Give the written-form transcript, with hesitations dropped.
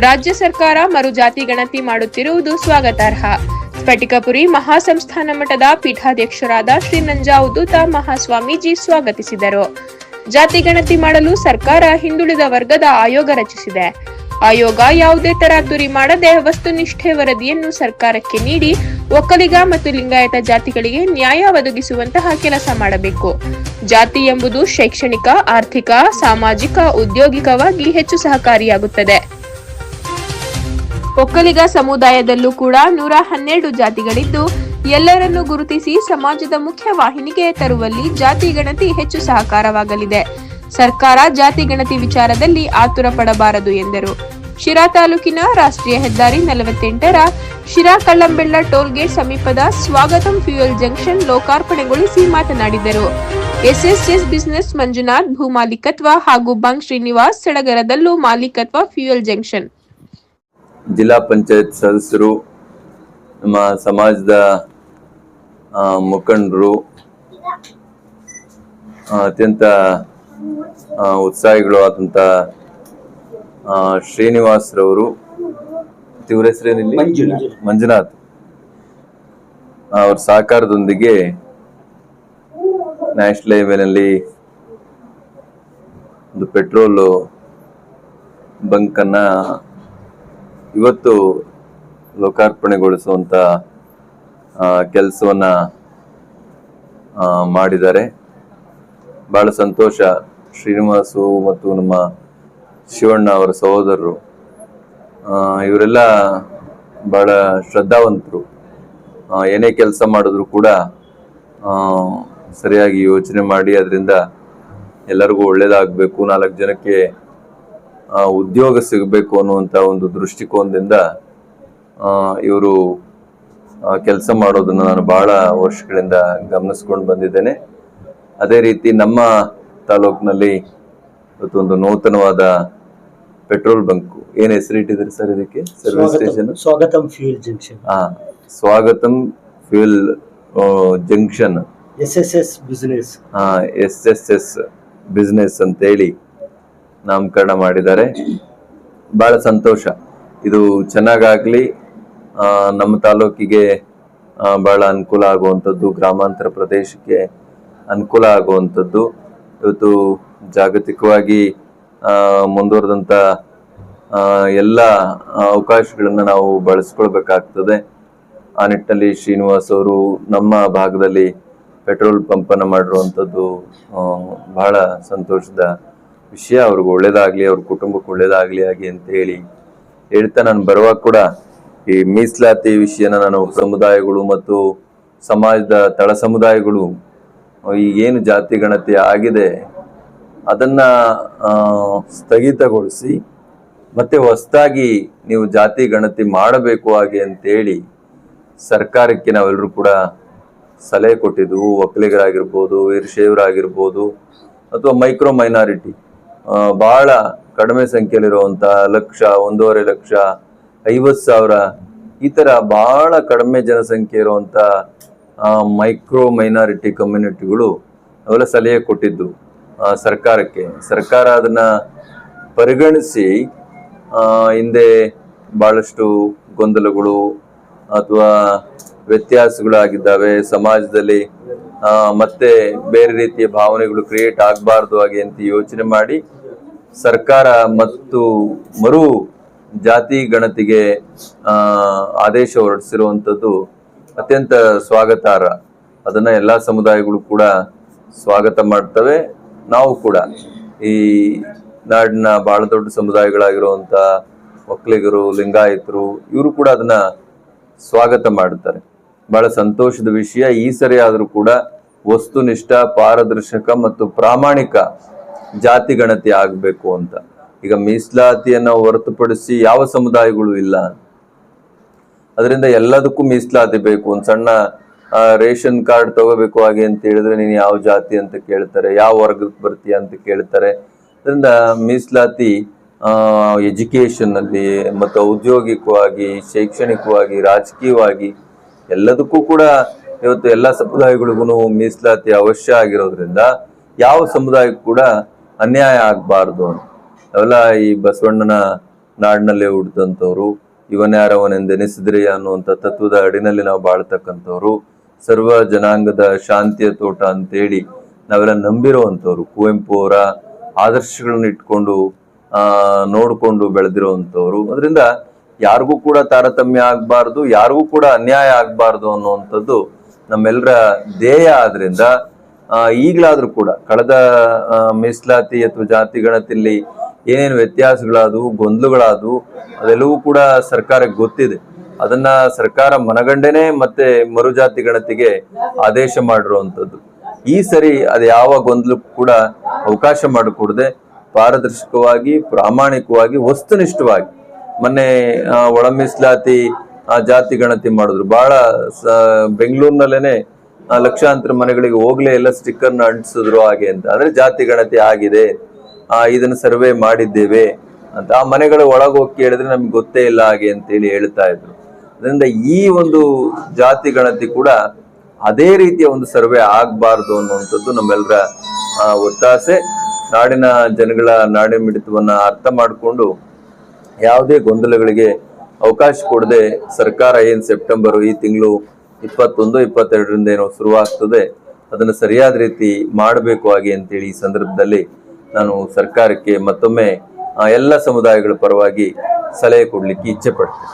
ರಾಜ್ಯ ಸರ್ಕಾರ ಮರು ಜಾತಿ ಗಣತಿ ಮಾಡುತ್ತಿರುವುದು ಸ್ವಾಗತಾರ್ಹ. ಸ್ಫಟಿಕಪುರಿ ಮಹಾಸಂಸ್ಥಾನ ಮಠದ ಪೀಠಾಧ್ಯಕ್ಷರಾದ ಶ್ರೀ ನಂಜಾವಧೂತ ಮಹಾಸ್ವಾಮೀಜಿ ಸ್ವಾಗತಿಸಿದರು. ಜಾತಿ ಗಣತಿ ಮಾಡಲು ಸರ್ಕಾರ ಹಿಂದುಳಿದ ವರ್ಗದ ಆಯೋಗ ರಚಿಸಿದೆ. ಆಯೋಗ ಯಾವುದೇ ತರಾತುರಿ ಮಾಡದೆ ವಸ್ತುನಿಷ್ಠೆ ವರದಿಯನ್ನು ಸರ್ಕಾರಕ್ಕೆ ನೀಡಿ ಒಕ್ಕಲಿಗ ಮತ್ತು ಲಿಂಗಾಯತ ಜಾತಿಗಳಿಗೆ ನ್ಯಾಯ ಒದಗಿಸುವಂತಹ ಕೆಲಸ ಮಾಡಬೇಕು. ಜಾತಿ ಎಂಬುದು ಶೈಕ್ಷಣಿಕ, ಆರ್ಥಿಕ, ಸಾಮಾಜಿಕ, ಉದ್ಯೋಗಿಕವಾಗಿ ಹೆಚ್ಚು ಸಹಕಾರಿಯಾಗುತ್ತದೆ. ಒಕ್ಕಲಿಗ ಸಮುದಾಯದಲ್ಲೂ ಕೂಡ 112 ಜಾತಿಗಳಿದ್ದು ಎಲ್ಲರನ್ನೂ ಗುರುತಿಸಿ ಸಮಾಜದ ಮುಖ್ಯ ವಾಹಿನಿಗೆ ತರುವಲ್ಲಿ ಜಾತಿ ಗಣತಿ ಹೆಚ್ಚು ಸಹಕಾರವಾಗಲಿದೆ. ಸರ್ಕಾರ ಜಾತಿ ಗಣತಿ ವಿಚಾರದಲ್ಲಿ ಆತುರ ಪಡಬಾರದು ಎಂದರು. ಶಿರಾ ತಾಲೂಕಿನ ರಾಷ್ಟ್ರೀಯ ಹೆದ್ದಾರಿ 48ರ ಶಿರಾ-ಕಳ್ಳಂಬೆಳ್ಳ ಟೋಲ್ಗೇಟ್ ಸಮೀಪದ ಸ್ವಾಗತಂ ಫ್ಯೂಯಲ್ ಜಂಕ್ಷನ್ ಲೋಕಾರ್ಪಣೆಗೊಳಿಸಿ ಮಾತನಾಡಿದರು. ಎಸ್ಎಸ್ಎಸ್ ಬಿಸಿನೆಸ್ ಮಂಜುನಾಥ್ ಭೂ ಮಾಲೀಕತ್ವ ಹಾಗೂ ಬಂಗ್ ಶ್ರೀನಿವಾಸ್ ಸಡಗರದಲ್ಲೂ ಮಾಲೀಕತ್ವ ಫ್ಯೂಯಲ್ ಜಂಕ್ಷನ್. ಜಿಲ್ಲಾ ಪಂಚಾಯತ್ ಸದಸ್ಯರು, ನಮ್ಮ ಸಮಾಜದ ಮುಖಂಡರು, ಅತ್ಯಂತ ಉತ್ಸಾಹಿಗಳು ಆದಂತ ಶ್ರೀನಿವಾಸ್ ರವರು, ಇವ್ರ ಹೆಸರೇನಿಲ್ಲ, ಮಂಜುನಾಥ್ ಅವ್ರ ಸಹಕಾರದೊಂದಿಗೆ ನ್ಯಾಷನಲ್ ಹೈವೇನಲ್ಲಿ ಒಂದು ಪೆಟ್ರೋಲ್ ಬಂಕ್ ಅನ್ನ ಇವತ್ತು ಲೋಕಾರ್ಪಣೆಗೊಳಿಸುವಂತ ಕೆಲಸವನ್ನ ಮಾಡಿದ್ದಾರೆ. ಬಹಳ ಸಂತೋಷ. ಶ್ರೀನಿವಾಸು ಮತ್ತು ನಮ್ಮ ಶಿವಣ್ಣ ಅವರ ಸಹೋದರರು ಇವರೆಲ್ಲ ಬಹಳ ಶ್ರದ್ಧಾವಂತರು. ಏನೇ ಕೆಲಸ ಮಾಡಿದ್ರು ಕೂಡ ಸರಿಯಾಗಿ ಯೋಚನೆ ಮಾಡಿ ಅದರಿಂದ ಎಲ್ಲರಿಗೂ ಒಳ್ಳೇದಾಗಬೇಕು, 4 ಜನಕ್ಕೆ ಉದ್ಯೋಗ ಸಿಗಬೇಕು ಅನ್ನುವಂಥ ಒಂದು ದೃಷ್ಟಿಕೋನದಿಂದ ಇವರು ಕೆಲಸ ಮಾಡೋದನ್ನು ನಾನು ಬಹಳ ವರ್ಷಗಳಿಂದ ಗಮನಿಸ್ಕೊಂಡು ಬಂದಿದ್ದೇನೆ. ಅದೇ ರೀತಿ ನಮ್ಮ ತಾಲೂಕಿನಲ್ಲಿ ಇವತ್ತೊಂದು ನೂತನವಾದ ಪೆಟ್ರೋಲ್ ಬಂಕ್, ಏನ್ ಹೆಸರಿಟ್ಟಿದ್ರಿ ಸರ್ ಇದಕ್ಕೆ? Service station Swagatham fuel junction. Swagatham fuel junction, SSS business, SSS business ಅಂತ ಹೇಳಿ ನಾಮಕರಣ ಮಾಡಿದ್ದಾರೆ. ಬಹಳ ಸಂತೋಷ. ಇದು ಚೆನ್ನಾಗಾಗ್ಲಿ, ನಮ್ಮ ತಾಲೂಕಿಗೆ ಬಹಳ ಅನುಕೂಲ ಆಗುವಂಥದ್ದು, ಗ್ರಾಮಾಂತರ ಪ್ರದೇಶಕ್ಕೆ ಅನುಕೂಲ ಆಗುವಂಥದ್ದು. ಇವತ್ತು ಜಾಗತಿಕವಾಗಿ ಮುಂದುವರೆದಂಥ ಎಲ್ಲ ಅವಕಾಶಗಳನ್ನು ನಾವು ಬಳಸ್ಕೊಳ್ಬೇಕಾಗ್ತದೆ. ಆ ನಿಟ್ಟಿನಲ್ಲಿ ಶ್ರೀನಿವಾಸ್ ಅವರು ನಮ್ಮ ಭಾಗದಲ್ಲಿ ಪೆಟ್ರೋಲ್ ಪಂಪನ್ನು ಮಾಡಿರುವಂಥದ್ದು ಬಹಳ ಸಂತೋಷದ ವಿಷಯ. ಅವ್ರಿಗೆ ಒಳ್ಳೇದಾಗ್ಲಿ, ಅವ್ರ ಕುಟುಂಬಕ್ಕೆ ಒಳ್ಳೇದಾಗ್ಲಿ ಆಗಿ ಅಂತ ಹೇಳ್ತಾ ನಾನು ಬರುವಾಗ ಕೂಡ ಈ ಮೀಸಲಾತಿ ವಿಷಯನ ನಾನು ಸಮುದಾಯಗಳು ಮತ್ತು ಸಮಾಜದ ತಳ ಸಮುದಾಯಗಳು ಈಗೇನು ಜಾತಿ ಗಣತಿ ಆಗಿದೆ ಅದನ್ನ ಸ್ಥಗಿತಗೊಳಿಸಿ ಮತ್ತೆ ಹೊಸದಾಗಿ ನೀವು ಜಾತಿ ಗಣತಿ ಮಾಡಬೇಕು ಹಾಗೆ ಅಂತೇಳಿ ಸರ್ಕಾರಕ್ಕೆ ನಾವೆಲ್ಲರೂ ಕೂಡ ಸಲಹೆ ಕೊಟ್ಟಿದ್ವು. ಒಕ್ಕಲಿಗರಾಗಿರ್ಬೋದು, ವೀರಶೈವರಾಗಿರ್ಬೋದು, ಅಥವಾ ಮೈಕ್ರೋ ಮೈನಾರಿಟಿ, ಬಹಳ ಕಡಿಮೆ ಸಂಖ್ಯೆಯಲ್ಲಿರುವಂತ 1,00,000, 1.5 ಲಕ್ಷ, 50,000 ಈ ತರ ಬಹಳ ಕಡಿಮೆ ಜನಸಂಖ್ಯೆ ಇರುವಂತ ಮೈಕ್ರೋ ಮೈನಾರಿಟಿ ಕಮ್ಯುನಿಟಿಗಳು ಅವೆಲ್ಲ ಸಲಹೆ ಕೊಟ್ಟಿದ್ದು ಸರ್ಕಾರಕ್ಕೆ. ಸರ್ಕಾರ ಅದನ್ನ ಪರಿಗಣಿಸಿ ಹಿಂದೆ ಬಹಳಷ್ಟು ಗೊಂದಲಗಳು ಅಥವಾ ವ್ಯತ್ಯಾಸಗಳಾಗಿದ್ದಾವೆ ಸಮಾಜದಲ್ಲಿ, ಮತ್ತೆ ಬೇರೆ ರೀತಿಯ ಭಾವನೆಗಳು ಕ್ರಿಯೇಟ್ ಆಗಬಾರ್ದು ಹಾಗೆ ಅಂತ ಯೋಚನೆ ಮಾಡಿ ಸರ್ಕಾರ ಮತ್ತು ಮರು ಜಾತಿ ಗಣತಿಗೆ ಆದೇಶ ಹೊರಡಿಸಿರುವಂಥದ್ದು ಅತ್ಯಂತ ಸ್ವಾಗತಾರ್ಹ. ಅದನ್ನ ಎಲ್ಲಾ ಸಮುದಾಯಗಳು ಕೂಡ ಸ್ವಾಗತ ಮಾಡ್ತವೆ. ನಾವು ಕೂಡ ಈ ನಾಡಿನ ಬಹಳ ದೊಡ್ಡ ಸಮುದಾಯಗಳಾಗಿರುವಂತ ಒಕ್ಕಲಿಗರು, ಲಿಂಗಾಯತರು, ಇವರು ಕೂಡ ಅದನ್ನ ಸ್ವಾಗತ ಮಾಡ್ತಾರೆ. ಬಹಳ ಸಂತೋಷದ ವಿಷಯ. ಈ ಸರಿ ಆದ್ರೂ ಕೂಡ ವಸ್ತುನಿಷ್ಠ, ಪಾರದರ್ಶಕ ಮತ್ತು ಪ್ರಾಮಾಣಿಕ ಜಾತಿ ಗಣತಿ ಆಗಬೇಕು ಅಂತ. ಈಗ ಮೀಸಲಾತಿಯನ್ನು ಹೊರತುಪಡಿಸಿ ಯಾವ ಸಮುದಾಯಗಳು ಇಲ್ಲ, ಅದರಿಂದ ಎಲ್ಲದಕ್ಕೂ ಮೀಸಲಾತಿ ಬೇಕು. ಒಂದು ಸಣ್ಣ ರೇಷನ್ ಕಾರ್ಡ್ ತಗೋಬೇಕು ಹಾಗೆ ಅಂತ ಹೇಳಿದ್ರೆ ನೀನು ಯಾವ ಜಾತಿ ಅಂತ ಕೇಳ್ತಾರೆ, ಯಾವ ವರ್ಗಕ್ಕೆ ಬರ್ತೀಯ ಅಂತ ಕೇಳ್ತಾರೆ. ಅದರಿಂದ ಮೀಸಲಾತಿ ಎಜುಕೇಶನ್ ಅಲ್ಲಿ ಮತ್ತು ಔದ್ಯೋಗಿಕವಾಗಿ, ಶೈಕ್ಷಣಿಕವಾಗಿ, ರಾಜಕೀಯವಾಗಿ ಎಲ್ಲದಕ್ಕೂ ಕೂಡ ಇವತ್ತು ಎಲ್ಲ ಸಮುದಾಯಗಳಿಗೂ ಮೀಸಲಾತಿ ಅವಶ್ಯ ಆಗಿರೋದ್ರಿಂದ ಯಾವ ಸಮುದಾಯಕ್ಕೂ ಕೂಡ ಅನ್ಯಾಯ ಆಗಬಾರ್ದು. ಅವೆಲ್ಲ ಈ ಬಸವಣ್ಣನ ನಾಡಿನಲ್ಲೇ ಹುಟ್ಟಿದಂಥವ್ರು, ಇವನ್ಯಾರವನೆಂದೆನಿಸಿದ್ರಿ ಅನ್ನುವಂಥ ತತ್ವದ ಅಡಿನಲ್ಲಿ ನಾವು ಬಾಳ್ತಕ್ಕಂಥವ್ರು, ಸರ್ವ ಜನಾಂಗದ ಶಾಂತಿಯ ತೋಟ ಅಂತೇಳಿ ನಾವೆಲ್ಲ ನಂಬಿರುವಂಥವ್ರು, ಕುವೆಂಪು ಅವರ ಆದರ್ಶಗಳನ್ನ ಇಟ್ಕೊಂಡು ನೋಡ್ಕೊಂಡು ಬೆಳೆದಿರುವಂಥವ್ರು. ಅದರಿಂದ ಯಾರಿಗೂ ಕೂಡ ತಾರತಮ್ಯ ಆಗ್ಬಾರ್ದು, ಯಾರಿಗೂ ಕೂಡ ಅನ್ಯಾಯ ಆಗ್ಬಾರ್ದು ಅನ್ನುವಂಥದ್ದು ನಮ್ಮೆಲ್ಲರ ಧ್ಯೇಯ. ಆದ್ರಿಂದ ಈಗಲಾದ್ರೂ ಕೂಡ ಕಳೆದ ಮೀಸಲಾತಿ ಅಥವಾ ಜಾತಿ ಗಣತಿಯಲ್ಲಿ ಏನೇನು ವ್ಯತ್ಯಾಸಗಳಾದವು, ಗೊಂದಲಗಳಾದವು, ಅದೆಲ್ಲವೂ ಕೂಡ ಸರ್ಕಾರಕ್ಕೆ ಗೊತ್ತಿದೆ. ಅದನ್ನ ಸರ್ಕಾರ ಮನಗಂಡೇನೆ ಮತ್ತೆ ಮರುಜಾತಿ ಗಣತಿಗೆ ಆದೇಶ ಮಾಡಿರುವಂಥದ್ದು. ಈ ಸರಿ ಅದು ಯಾವ ಗೊಂದಲಕ್ಕೂ ಕೂಡ ಅವಕಾಶ ಮಾಡಿಕೊಡದೆ ಪಾರದರ್ಶಕವಾಗಿ, ಪ್ರಾಮಾಣಿಕವಾಗಿ, ವಸ್ತುನಿಷ್ಠವಾಗಿ ಮೊನ್ನೆ ಒಳ ಮೀಸಲಾತಿ ಜಾತಿ ಗಣತಿ ಮಾಡಿದ್ರು. ಬಹಳ ಬೆಂಗಳೂರಿನಲ್ಲೇನೆ ಲಕ್ಷಾಂತರ ಮನೆಗಳಿಗೆ ಹೋಗ್ಲೇ ಎಲ್ಲ ಸ್ಟಿಕ್ಕರ್ನ ಅಂಟಿಸಿದ್ರು ಹಾಗೆ ಅಂತ. ಅಂದ್ರೆ ಜಾತಿ ಗಣತಿ ಆಗಿದೆ, ಇದನ್ನ ಸರ್ವೆ ಮಾಡಿದ್ದೇವೆ ಅಂತ. ಆ ಮನೆಗಳ ಒಳಗೋಗಿ ಕೇಳಿದ್ರೆ ನಮ್ಗೆ ಗೊತ್ತೇ ಇಲ್ಲ ಹಾಗೆ ಅಂತೇಳಿ ಹೇಳ್ತಾ ಇದ್ರು. ಅದರಿಂದ ಈ ಒಂದು ಜಾತಿ ಗಣತಿ ಕೂಡ ಅದೇ ರೀತಿಯ ಒಂದು ಸರ್ವೆ ಆಗ್ಬಾರ್ದು ಅನ್ನುವಂಥದ್ದು ನಮ್ಮೆಲ್ಲರ ಒತ್ತಾಸೆ. ನಾಡಿನ ಜನಗಳ ನಾಡಿನ ಮಿಡಿತವನ್ನ ಅರ್ಥ ಮಾಡಿಕೊಂಡು ಯಾವುದೇ ಗೊಂದಲಗಳಿಗೆ ಅವಕಾಶ ಕೊಡದೆ ಸರ್ಕಾರ ಏನ್ ಸೆಪ್ಟೆಂಬರ್ ಈ ತಿಂಗಳು 21, 22ರಿಂದ ಏನೋ ಶುರುವಾಗ್ತದೆ, ಅದನ್ನು ಸರಿಯಾದ ರೀತಿ ಮಾಡಬೇಕು ಹಾಗೆ ಅಂತೇಳಿ ಈ ಸಂದರ್ಭದಲ್ಲಿ ನಾನು ಸರ್ಕಾರಕ್ಕೆ ಮತ್ತೊಮ್ಮೆ ಎಲ್ಲ ಸಮುದಾಯಗಳ ಪರವಾಗಿ ಸಲಹೆ ಕೊಡ್ಲಿಕ್ಕೆ ಇಚ್ಛೆ ಪಡ್ತೇನೆ.